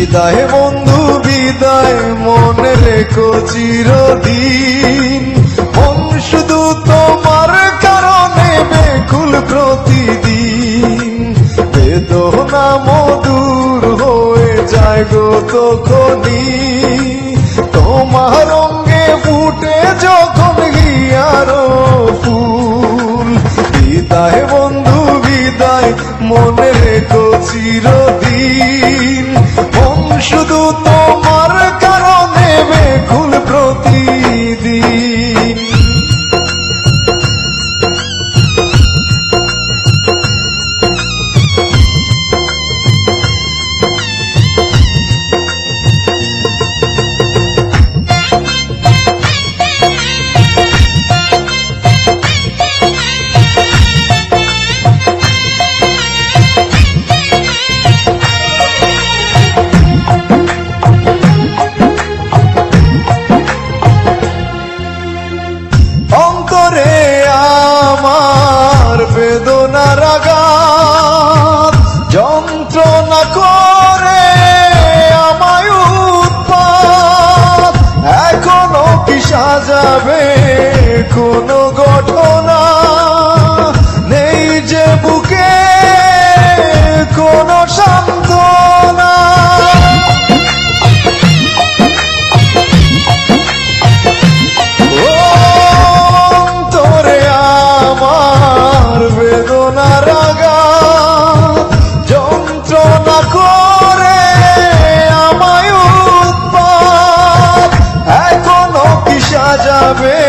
বিদায় বন্ধু বিদায়, মনে রেখো চিরদিন। মন শুধু তোমার কারণে বেকুল প্রতিদিন। বেদনা মধুর হয়ে যায় গো তখনই, তোমার অঙ্গে ফুটে যখন হিয়ার ফুল। বিদায় বন্ধু বিদায়, মনে রেখো চিরদিন। মন শুধু তোমার কারণে বেকুল প্রতিদিন। অন্তরে আমার বেদনার আঘাত, যন্ত্রণা করে আমায় উৎপাত। এখনো কি সাজাবে কোনো ঘটনা, নেই যে বুকে কোনো সান্ত্বনা। বেদনার আঘাত, যন্ত্রণা করে আমায় উৎপাত। এখনো কি সাজাবে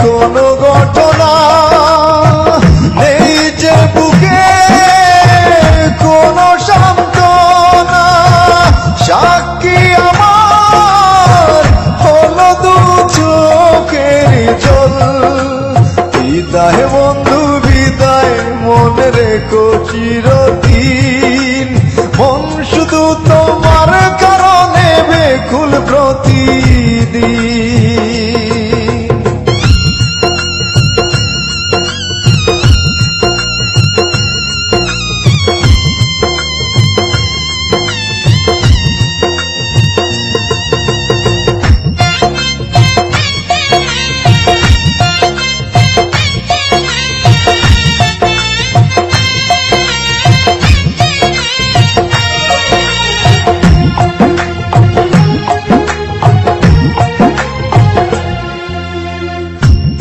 কোনো ঘটনা, নেই যে বুকে কোনো সান্ত্বনা। সাক্ষী আমার হলো দু চোখের জল। বিদায় বন্ধু বিদায়, মনে রেখো চিরদিন। মন শুধু তোমার কারণে বেকুল প্রতিদিন।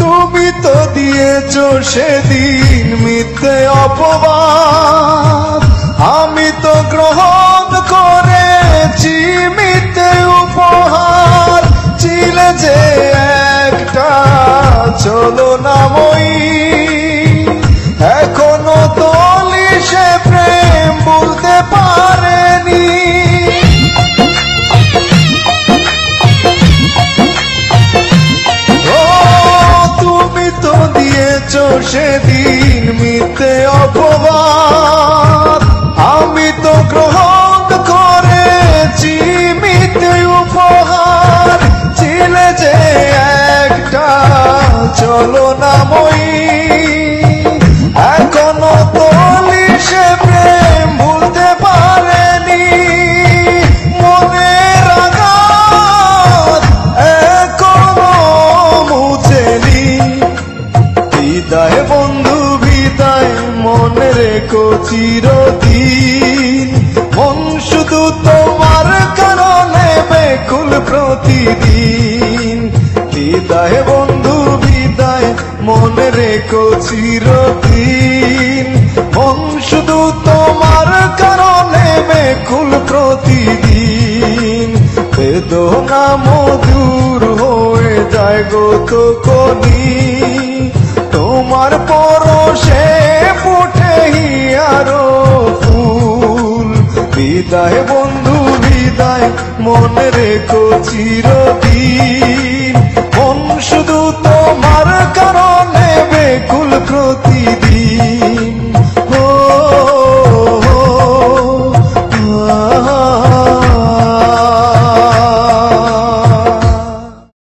তুমি তো দিয়েছো সেদিন মিথ্যে অপবাদ, আমি তো গ্রহণ করেছি মিথ্যে উপহার। ছিলে যে একটা ছলনাময়ী, এখনো তলি সে প্রেম বলতে পারেনি। তুমি তো দিয়েছো সেদিন মিথ্যে অপবাদ, আমি তো গ্রহণ করেছি মিথ্যে উপহার। ছিলে যে একটা ছলনাময়ী, এখনো তলি সে প্রেম ভুলতে পারেনি। মনের আঘাত এখনো মুছেনি। বিদায় বন্ধু বিদায়, মনে রেখো চিরদিন। মন শুধু তোমার কারণে বেকুল প্রতিদিন। বিদায় বন্ধু বিদায়, মনে রেখো চিরদিন। মন শুধু তোমার কারণে বেকুল প্রতিদিন। বেদনা মধুর হয়ে যায় গো তখনই, তোমার পরশে ফুটে হিয়ার ফুল। বিদায় বন্ধু বিদায়, মনে রেখো চিরদিন। মন শুধু তোমার কারণে বেকুল প্রতিদিন।